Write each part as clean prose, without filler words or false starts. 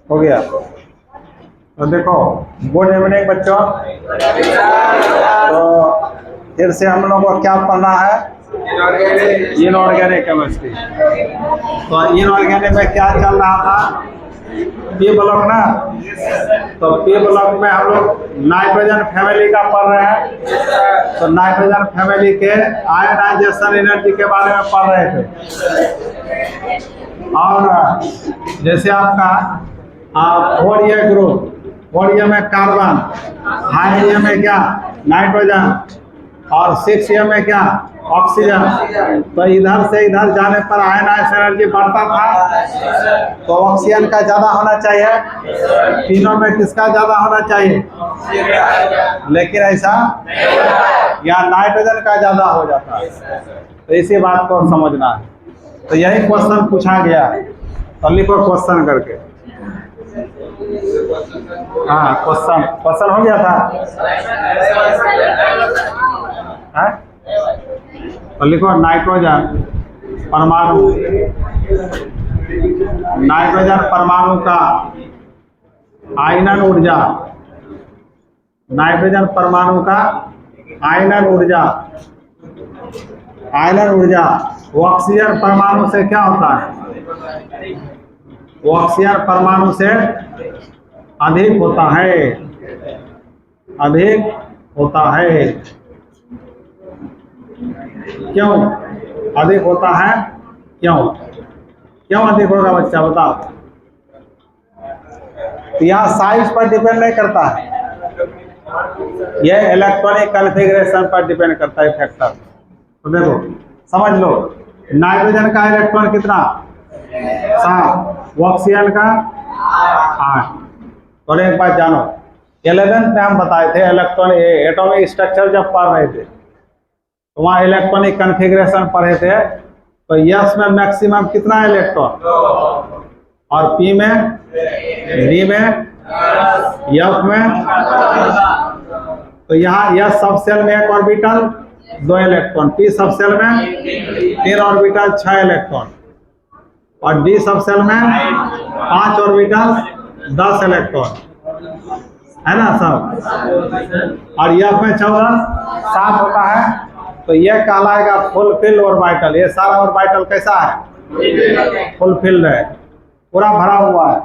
हो गया। तो देखो गुड इवनिंग बच्चों। तो फिर से हम लोग को क्या पढ़ना है, इनऑर्गेनिक केमिस्ट्री। तो इनऑर्गेनिक में क्या चल रहा था, पी ब्लॉक ना। तो पी ब्लॉक में हम लोग नाइट्रोजन फैमिली का पढ़ रहे हैं। तो नाइट्रोजन फैमिली के आयनाइजेशन एनर्जी के बारे में पढ़ रहे थे। और जैसे आपका 4A ग्रुप, 4A में कार्बन, हाइड्रोजन में क्या नाइट्रोजन, और 6A में क्या ऑक्सीजन। तो इधर से इधर जाने पर आयनाइजेशन एनर्जी बढ़ता था। तो ऑक्सीजन का ज्यादा होना चाहिए, तीनों में किसका ज्यादा होना चाहिए, लेकिन ऐसा यहाँ नाइट्रोजन का ज्यादा हो जाता है। तो इसी बात को समझना है। तो यही क्वेश्चन पूछा गया है। तो लिखो क्वेश्चन करके। हाँ क्वेश्चन हो गया था। है? तो लिखो नाइट्रोजन परमाणु, नाइट्रोजन परमाणु का आयनन ऊर्जा, नाइट्रोजन परमाणु का आयनन ऊर्जा, आयनन ऊर्जा ऑक्सीजन परमाणु से क्या होता है, ऑक्सीजन परमाणु से अधिक होता है, अधिक होता है। क्यों अधिक होता है, क्यों क्यों अधिक होगा बच्चा बताओ। तो यहाँ साइज पर डिपेंड नहीं करता है, यह इलेक्ट्रॉनिक कॉन्फ़िगरेशन पर डिपेंड करता है फैक्टर। तो देखो समझ लो, नाइट्रोजन का इलेक्ट्रॉन कितना 7, ऑक्सीजन का 8। और एक बात जानो, 11th में हम बताए थे इलेक्ट्रॉन एटॉमिक स्ट्रक्चर जब पढ़ रहे थे तो वहाँ इलेक्ट्रॉनिक कॉन्फ़िगरेशन पढ़े थे। तो यस में मैक्सिमम कितना इलेक्ट्रॉन, और पी में, डी में, एफ में। तो यहाँ यस सब सेल में 1 ऑर्बिटल 2 इलेक्ट्रॉन, पी सब सेल में 3 ऑर्बिटल 6 इलेक्ट्रॉन, और डी सब सेल में 5 ऑर्बिटल 10 इलेक्ट्रॉन, है ना सब। और एफ में 14 7 होता है। तो यह कहलाएगा फुलफिल ऑर्बिटल। ये सारा ऑर्बिटल कैसा है, फुलफिल्ड है, पूरा भरा हुआ है।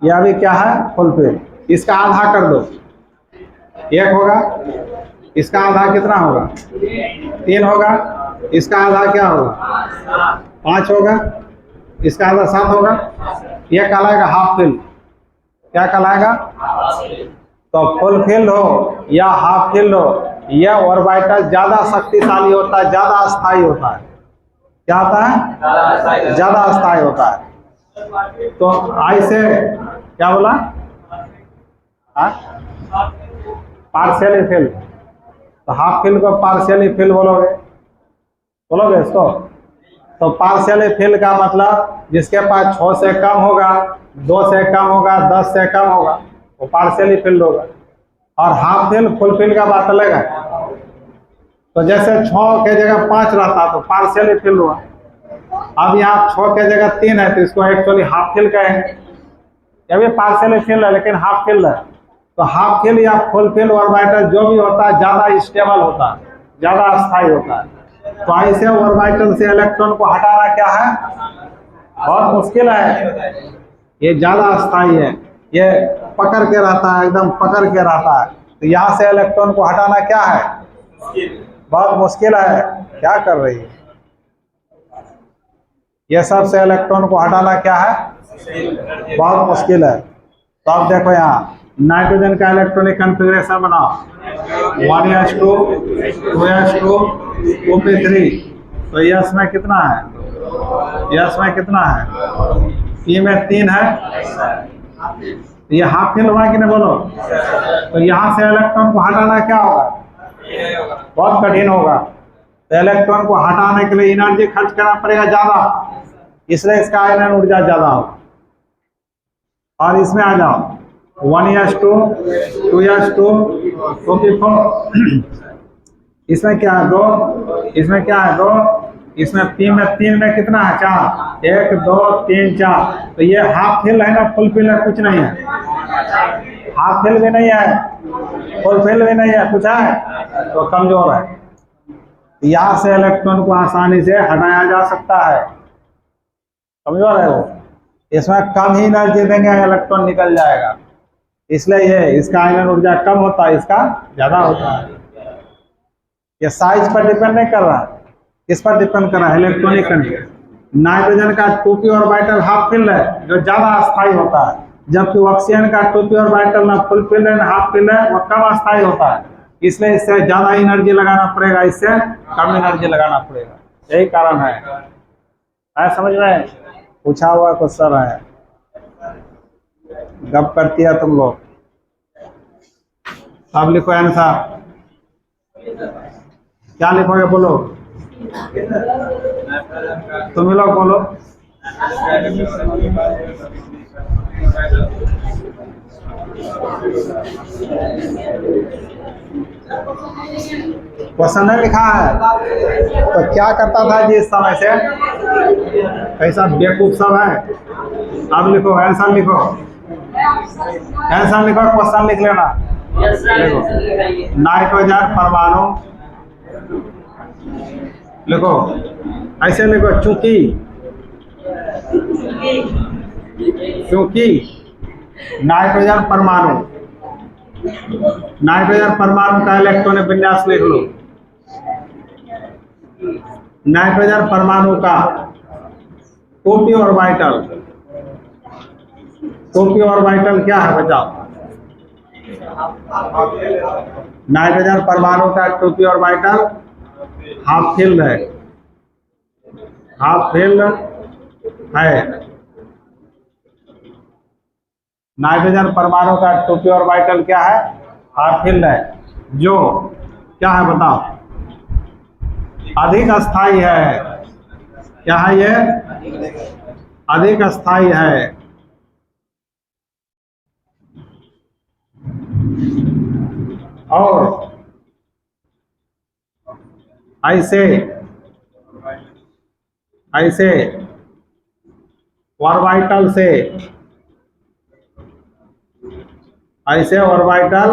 यह भी क्या है, फुलफिल। इसका आधा कर दो, 1 होगा, इसका आधा कितना होगा 3 होगा, इसका आधा क्या होगा 5 होगा, इसका आधा 7 होगा। यह कहलाएगा हाफ फिल। क्या कहलाएगा, तो फुल फिल हो या हाफ फिल हो, यह ऑर्बिटल ज्यादा शक्तिशाली होता है, ज्यादा अस्थायी होता है। क्या होता है, ज्यादा अस्थायी होता है। तो ऐसे क्या बोला, पार्शियली फिल। तो हाफ फिल को पार्शियली फिल बोलोगे इसको। तो पार्शियली फिल का मतलब जिसके पास 6 से कम होगा, 2 से कम होगा, 10 से कम होगा, वो पार्शियली फिल्ड होगा। और हाफ फिल फुल फिल का बात अलग है। तो जैसे 6 के जगह 5 रहता तो पार्शियली फिल्ड हुआ। अब यहाँ 6 के जगह 3 है तो इसको एक्चुअली हाफ फिल कहेंगे। ये भी पार्शियली फिल्ड है लेकिन हाफ फिल्ड है। तो हाफ फिल या फुल फिल ऑर्बिटल जो भी होता है ज्यादा स्टेबल होता है, ज्यादा अस्थायी होता है। तो ऐसे ऑर्बिटल से इलेक्ट्रॉन को हटाना क्या है, बहुत मुश्किल है। ये ज्यादा अस्थायी है, ये पकड़ के रहता है, एकदम पकड़ के रहता है। तो यहाँ से इलेक्ट्रॉन को हटाना क्या है, बहुत मुश्किल है। क्या कर रही है, ये सब से इलेक्ट्रॉन को हटाना क्या है, बहुत मुश्किल है। तो अब देखो यहाँ नाइट्रोजन का इलेक्ट्रॉनिक कॉन्फ़िगरेशन बनाओ, 1s2 2s2 2p3। तो यस में कितना है, यस में कितना है, पी में 3 है। ये हाफ फिल हुआ कि नहीं बोलो। तो यहाँ से इलेक्ट्रॉन को हटाना क्या होगा, बहुत कठिन होगा। तो इलेक्ट्रॉन को हटाने के लिए एनर्जी खर्च करना पड़ेगा ज्यादा, इसलिए इसका आयनन ऊर्जा ज्यादा होगा। और इसमें आ जाओ 1s2 2s2 2p4। इसमें क्या है 2, इसमें क्या है 2, इसमें 3 में कितना है 4, 1 2 3 4। तो ये हाफ फिल है ना फुल फिल है? कुछ नहीं है, हाफ फिल भी नहीं है, फुल फिल भी नहीं है, कुछ है तो कमजोर है। यहाँ से इलेक्ट्रॉन को आसानी से हटाया जा सकता है, कमजोर है वो, इसमें कम ही एनर्जी देंगे इलेक्ट्रॉन निकल जाएगा, इसलिए ये इसका आयनन ऊर्जा कम होता है, इसका ज्यादा होता है। ये साइज पर डिपेंड नहीं कर रहा, किस पर डिपेंड कर रहा है? Electronic condition. नाइट्रोजन का 2p ऑर्बिटल हाफ फिल है जो ज्यादा अस्थायी होता है, जबकि ऑक्सीजन का 2p ऑर्बिटल ना फुल फिल है ना हाफ फिल है, वो कम अस्थायी होता है, इसलिए इससे ज्यादा एनर्जी लगाना पड़ेगा, इससे कम एनर्जी लगाना पड़ेगा, यही कारण है समझ में? पूछा हुआ क्वेश्चन है, गप करती है तुम लोग। अब लिखो आंसर, क्या लिखोगे बोलो, तुम लोग बोलो। क्वेश्चन नहीं लिखा है तो क्या करता था जी इस समय से? कैसा बेवकूफ सब है। अब लिखो आंसर, लिखो आंसर, लिखो क्वेश्चन लिख लेना। देखो नाइट्रोजन परमाणु, लिखो ऐसे लिखो, क्योंकि नाइट्रोजन परमाणु, नाइट्रोजन परमाणु का इलेक्ट्रॉनिक विन्यास लिख लो। नाइट्रोजन परमाणु का 2p ऑर्बिटल, 2p ऑर्बिटल क्या है बताओ? नाइट्रोजन परमाणु का 2p ऑर्बिटल हाफ फिल्ड है, हाफ फिल्ड है। नाइट्रोजन परमाणु का 2p ऑर्बिटल क्या है? हाफ फिल्ड है, जो क्या है बताओ? अधिक अस्थाई है। क्या है ये? अधिक अस्थाई है। और ऐसे ऑर्बिटल से, ऐसे ऑर्बिटल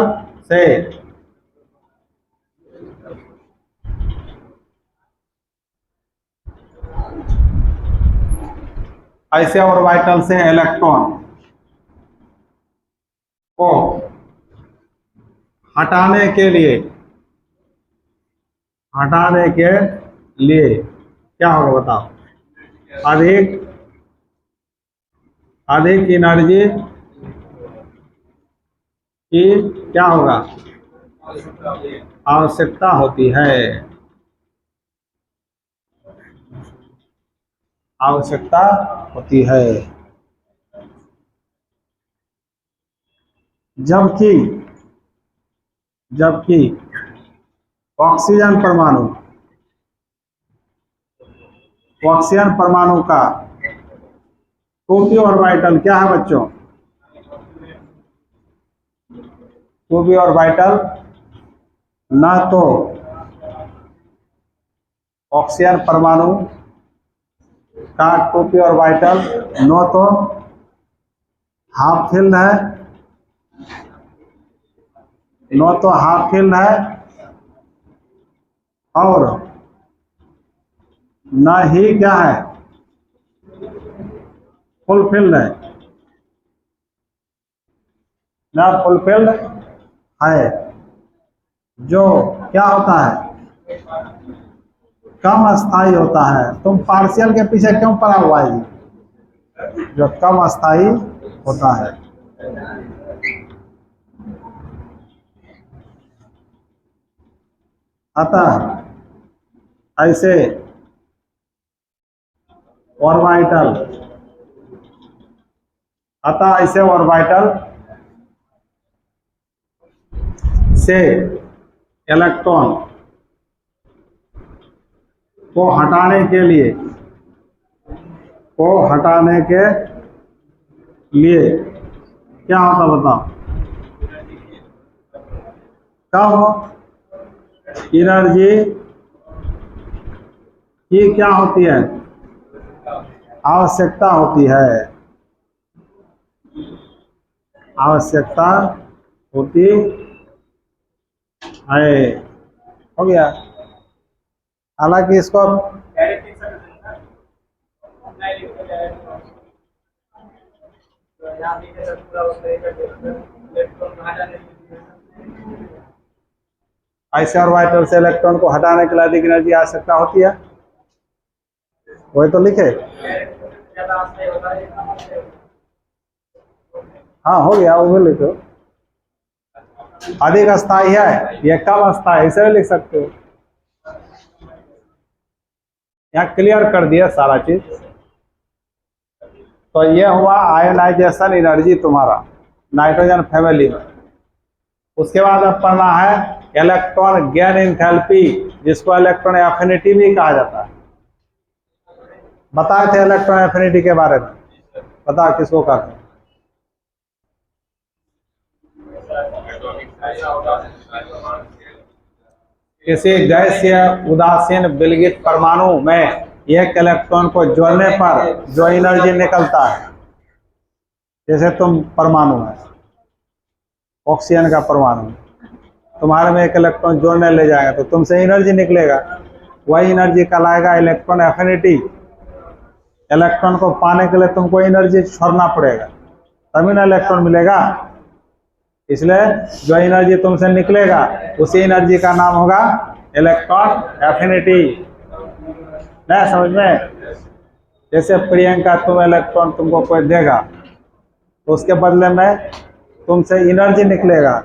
से ऐसे ऑर्बिटल से इलेक्ट्रॉन को हटाने के लिए क्या होगा बताओ? अधिक एनर्जी की क्या होगा? आवश्यकता होती है, आवश्यकता होती है। जबकि ऑक्सीजन परमाणु का 2p ऑर्बिटल क्या है बच्चों? 2p ऑर्बिटल ना तो ऑक्सीजन परमाणु का 2p ऑर्बिटल न तो हाफ फिल्ड है, और न ही क्या है? फुल फिल्ड है, ना फुल फिल्ड है, जो क्या होता है? कम अस्थाई होता है। तुम पार्शियल के पीछे क्यों पड़ा हुआ है? जो कम अस्थाई होता है। अतः ऐसे ऑर्बिटल से इलेक्ट्रॉन को हटाने के लिए क्या होता बताओ? कब एनर्जी की क्या होती है? आवश्यकता होती है, आवश्यकता होती है। हो गया। हालांकि इसको आइसर वाइटर से इलेक्ट्रॉन को हटाने के लिए अधिक एनर्जी आवश्यकता होती है, वही तो लिखे। हाँ हो गया, वो भी लिखो। अधिक अस्थायी है या कम अस्थायी, इसे लिख सकते हो। यहाँ क्लियर कर दिया सारा चीज। तो ये हुआ आयनाइजेशन एनर्जी तुम्हारा नाइट्रोजन फैमिली में। उसके बाद अब पढ़ना है इलेक्ट्रॉन गेन एंथैल्पी, जिसको इलेक्ट्रॉन एफिनिटी भी कहा जाता है। बताए थे इलेक्ट्रॉन एफिनिटी के बारे में, बता किसको कहते हैं? किसी गैस या उदासीन विलगित परमाणु में एक इलेक्ट्रॉन को जोड़ने पर जो एनर्जी निकलता है, जैसे तुम परमाणु है, ऑक्सीजन का परमाणु, तुम्हारे में एक इलेक्ट्रॉन जोड़ने ले जाएगा तो तुमसे एनर्जी निकलेगा, वही एनर्जी कहलाएगा इलेक्ट्रॉन एफिनिटी। इलेक्ट्रॉन को पाने के लिए तुमको एनर्जी छोड़ना पड़ेगा, तभी ना इलेक्ट्रॉन मिलेगा। इसलिए जो एनर्जी तुमसे निकलेगा उसी एनर्जी का नाम होगा इलेक्ट्रॉन एफिनिटी। नहीं समझ में? जैसे प्रियंका तुम इलेक्ट्रॉन तुमको कोई देगा तो उसके बदले में तुमसे एनर्जी निकलेगा,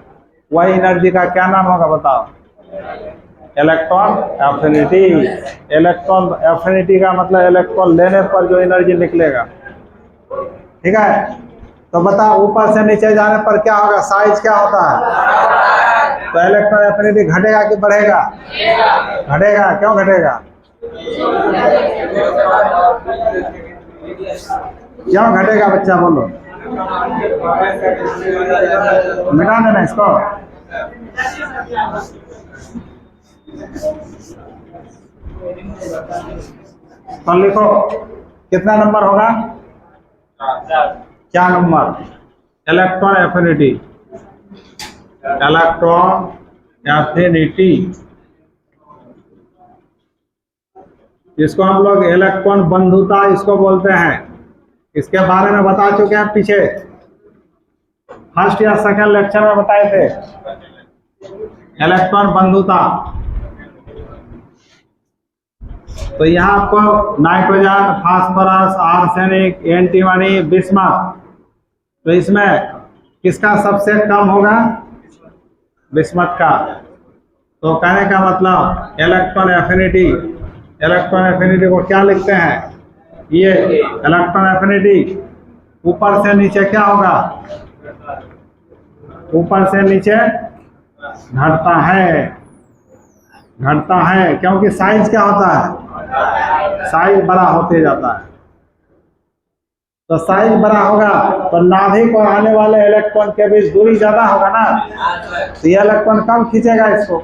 वही एनर्जी का क्या नाम होगा बताओ? Electron affinity. इलेक्ट्रॉन एफिनिटी का मतलब इलेक्ट्रॉन लेने पर जो एनर्जी निकलेगा। ठीक है, तो बता ऊपर से नीचे जाने पर क्या होगा? साइज क्या होता है? तो इलेक्ट्रॉन एफिनिटी घटेगा कि बढ़ेगा? घटेगा। क्यों घटेगा? क्यों घटेगा बच्चा बोलो? मिटा देना इसको। तो लिखो कितना नंबर होगा? क्या number? Electron affinity. Electron affinity, इसको हम लोग इलेक्ट्रॉन बंधुता इसको बोलते हैं। इसके बारे में बता चुके हैं पीछे, फर्स्ट या सेकंड लेक्चर में बताए थे इलेक्ट्रॉन बंधुता। तो यहाँ आपको nitrogen, phosphorus, arsenic, antimony, bismuth, तो इसमें किसका सबसे कम होगा? बिस्मथ का। तो कहने का मतलब इलेक्ट्रॉन एफिनिटी, इलेक्ट्रॉन एफिनिटी को क्या लिखते हैं? ये इलेक्ट्रॉन एफिनिटी ऊपर से नीचे क्या होगा? ऊपर से नीचे घटता है, घटता है, क्योंकि साइज क्या होता है? साइज बड़ा होते जाता है। तो साइज बड़ा होगा तो नाभिक और आने वाले इलेक्ट्रॉन के बीच दूरी ज्यादा होगा ना, तो ये इलेक्ट्रॉन कम खींचेगा इसको।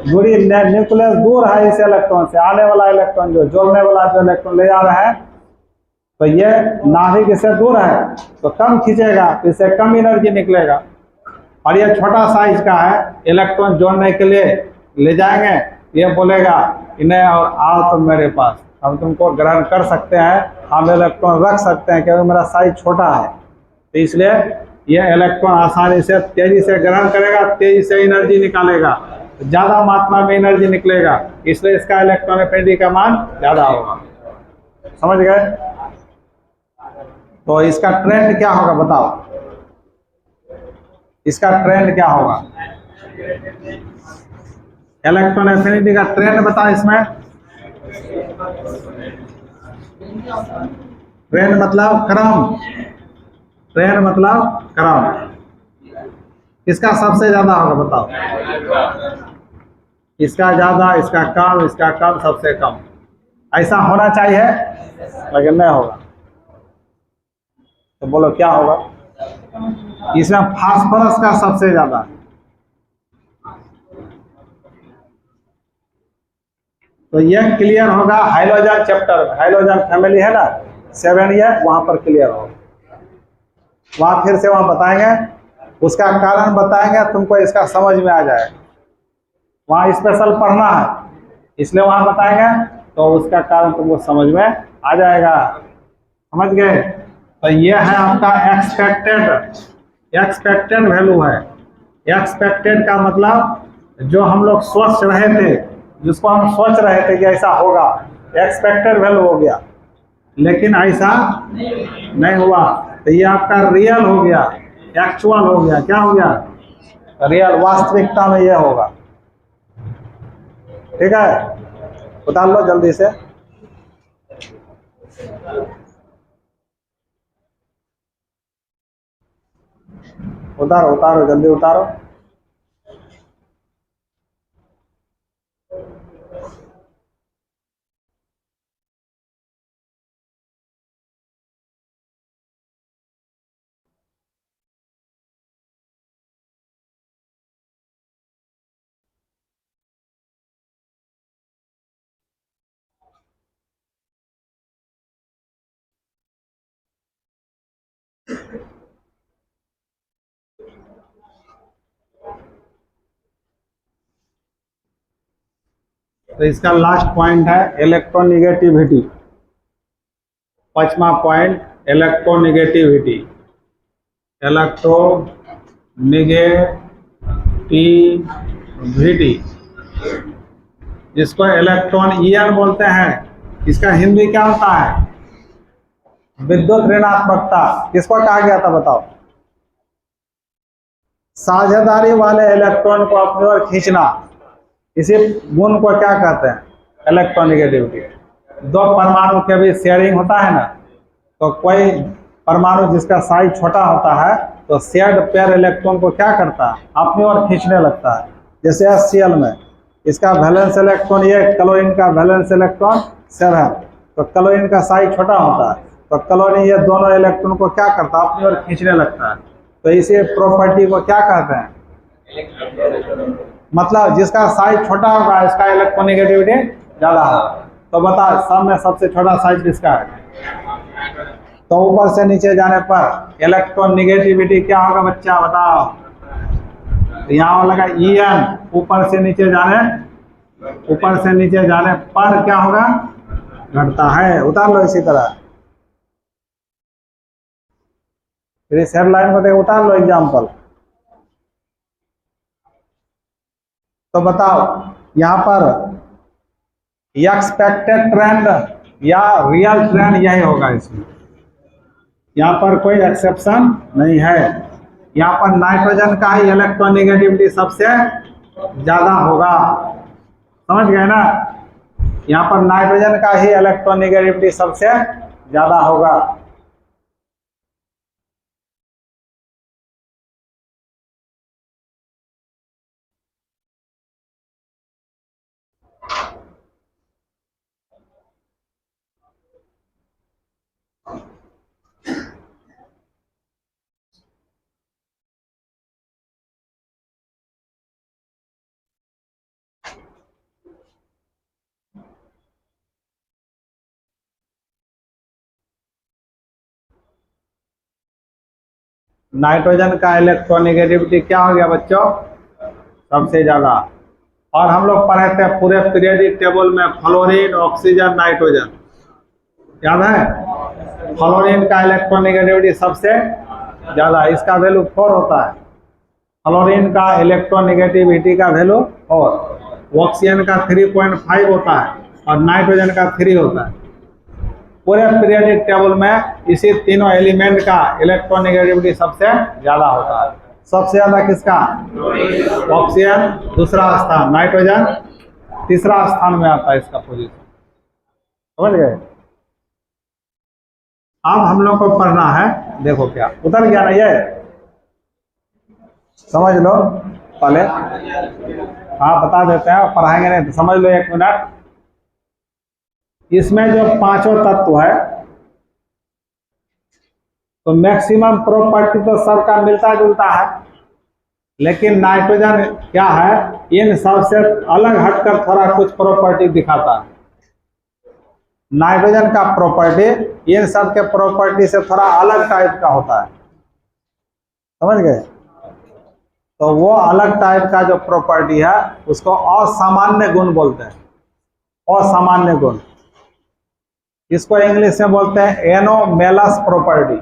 दूरी, न्यूक्लियस दूर है इस इलेक्ट्रॉन से, आने वाला इलेक्ट्रॉन जो जोड़ने वाला जो इलेक्ट्रॉन ले जा रहा है, तो ये नाभिक इससे दूर है तो कम खींचेगा, तो इससे कम एनर्जी निकलेगा। और ये छोटा साइज का है, इलेक्ट्रॉन जोड़ने के लिए ले जाएंगे, ये बोलेगा इन्हें और आओ तुम मेरे पास, हम तुमको ग्रहण कर सकते हैं, हम इलेक्ट्रॉन रख सकते हैं क्योंकि मेरा साइज छोटा है। तो इसलिए ये इलेक्ट्रॉन आसानी से तेजी से ग्रहण करेगा, तेजी से एनर्जी निकालेगा, ज्यादा मात्रा में एनर्जी निकलेगा, इसलिए इसका इलेक्ट्रॉन एफिनिटी का मान ज्यादा होगा। समझ गए? तो इसका ट्रेंड क्या होगा बताओ? इसका ट्रेंड क्या होगा? इलेक्ट्रॉन एफिनिटी का ट्रेंड बताओ इसमें। ट्रेंड मतलब क्रम, ट्रेंड मतलब क्रम। इसका सबसे ज्यादा होगा बताओ? इसका ज्यादा, इसका कम, इसका कम, सबसे कम। ऐसा होना चाहिए लेकिन नहीं होगा। तो बोलो क्या होगा? इसमें फास्फोरस का सबसे ज्यादा, तो यह क्लियर होगा हाइड्रोजन चैप्टर, हाइड्रोजन फैमिली है ना 7, ये वहां पर क्लियर होगा। वहां फिर से वहां बताएंगे, उसका कारण बताएंगे, तुमको इसका समझ में आ जाएगा। वहां स्पेशल पढ़ना है इसलिए वहां बताएंगे, तो उसका कारण तुमको समझ में आ जाएगा। समझ गए? तो ये है आपका एक्सपेक्टेड वैल्यू है। एक्सपेक्टेड का मतलब जो हम लोग सोच रहे थे, जिसको हम सोच रहे थे कि ऐसा होगा, एक्सपेक्टेड वैल्यू हो गया, लेकिन ऐसा नहीं हुआ। तो ये आपका रियल हो गया, एक्चुअल हो गया। क्या हो गया? रियल, वास्तविकता में ये होगा। ठीक है, उतार लो जल्दी से। उतारो उतारो, जल्दी उतारो। तो इसका लास्ट पॉइंट है इलेक्ट्रोनिगेटिविटी। 5वां पॉइंट इलेक्ट्रोनिगेटिविटी। इलेक्ट्रोनिगेटिविटी जिसको इलेक्ट्रॉन ईएन बोलते हैं, इसका हिंदी क्या होता है? विद्युत ऋणात्मकता। किसको कहा गया था बताओ? साझेदारी वाले इलेक्ट्रॉन को अपनी ओर खींचना, इसी गुण को क्या कहते हैं? इलेक्ट्रोनिगेटिविटी। दो परमाणु के बीच शेयरिंग होता है ना, तो कोई परमाणु जिसका साइज छोटा होता है तो शेयर्ड पेयर इलेक्ट्रॉन को क्या करता है? अपनी ओर खींचने लगता है। जैसे HCl में इसका वैलेंस इलेक्ट्रॉन, ये क्लोरीन का वैलेंस इलेक्ट्रॉन 7, तो क्लोरीन का साइज छोटा होता है, तो क्लोरीन ये दोनों इलेक्ट्रॉन को क्या करता है? अपनी ओर खींचने लगता है। तो इसी प्रॉपर्टी को क्या कहते हैं? मतलब जिसका साइज छोटा होगा इसका इलेक्ट्रोनिगेटिविटी ज्यादा होगा। तो बता, सब में सबसे छोटा साइज किसका है? तो ऊपर से नीचे जाने पर इलेक्ट्रोनिगेटिविटी क्या होगा बच्चा बताओ? यहाँ लगा EN, ऊपर से नीचे जाने पर क्या होगा? घटता है। उतार लो इसी तरह, फिर इस हेडलाइन को देखो, उतार लो एग्जाम्पल। तो बताओ यहाँ पर एक्सपेक्टेड ट्रेंड या रियल ट्रेंड यही होगा इसमें, यहाँ पर कोई एक्सेप्शन नहीं है। यहाँ पर नाइट्रोजन का ही इलेक्ट्रोनिगेटिविटी सबसे ज्यादा होगा। समझ गए ना? यहाँ पर नाइट्रोजन का ही इलेक्ट्रोनिगेटिविटी सबसे ज्यादा होगा। नाइट्रोजन का इलेक्ट्रोनिगेटिविटी क्या हो गया बच्चों? सबसे ज्यादा। और हम लोग पढ़े थे पूरे पीरियोडिक टेबल में फ्लोरीन, ऑक्सीजन, नाइट्रोजन, याद है? फ्लोरीन का इलेक्ट्रोनिगेटिविटी सबसे ज्यादा, इसका वैल्यू 4 होता है। फ्लोरीन का इलेक्ट्रोनिगेटिविटी का वैल्यू 4, ऑक्सीजन का 3.5 होता है और नाइट्रोजन का 3 होता है। पूरे पीरियोडिक टेबल में इसी तीनों एलिमेंट का इलेक्ट्रोनिगेटिविटी सबसे ज्यादा होता है। सबसे ज्यादा किसका? ऑक्सीजन दूसरा स्थान, नाइट्रोजन तीसरा स्थान में आता है इसका पोजीशन। समझ गए? अब हम लोग को पढ़ना है, देखो क्या उतर गया ना ये, समझ लो पहले। हाँ बता देते हैं, पढ़ाएंगे नहीं तो समझ लो 1 मिनट। इसमें जो पांचों तत्व है तो मैक्सिमम प्रॉपर्टी तो सबका मिलता जुलता है। लेकिन नाइट्रोजन क्या है, इन सबसे अलग हटकर थोड़ा कुछ प्रॉपर्टी दिखाता है। नाइट्रोजन का प्रॉपर्टी इन सब के प्रॉपर्टी से थोड़ा अलग टाइप का होता है, समझ गए। तो वो अलग टाइप का जो प्रॉपर्टी है उसको असामान्य गुण बोलते हैं, असामान्य गुण। इसको इंग्लिश में बोलते हैं एनोमेलस प्रॉपर्टी,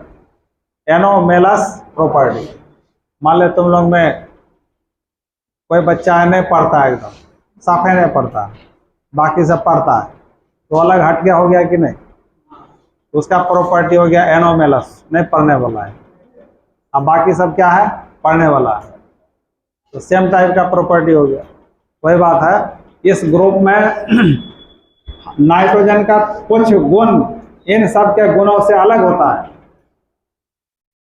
एनोमेलस प्रॉपर्टी। मान ले तुम लोग में कोई बच्चा है नहीं पढ़ता है, एकदम साफे नहीं पढ़ता, बाकी सब पढ़ता है, तो अलग हट गया हो गया कि नहीं, उसका प्रॉपर्टी हो गया एनोमेलस, नहीं पढ़ने वाला है। अब बाकी सब क्या है, पढ़ने वाला है, तो सेम टाइप का प्रॉपर्टी हो गया। वही बात है, इस ग्रुप में नाइट्रोजन का कुछ गुण इन सब के गुणों से अलग होता है,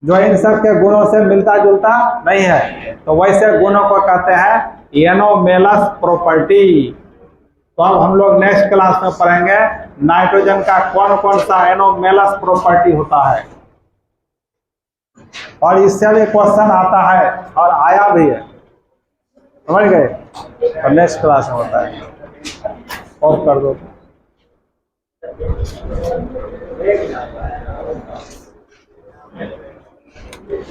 जो इन सब के गुणों से मिलता जुलता नहीं है, तो वैसे गुणों को कहते हैं एनोमेलस प्रॉपर्टी। तो अब हम लोग नेक्स्ट क्लास में पढ़ेंगे नाइट्रोजन का कौन कौन सा एनोमेलस प्रॉपर्टी होता है, और इससे भी क्वेश्चन आता है और आया भी है, समझ गए। और नेक्स्ट क्लास में होता है, ऑफ कर दो।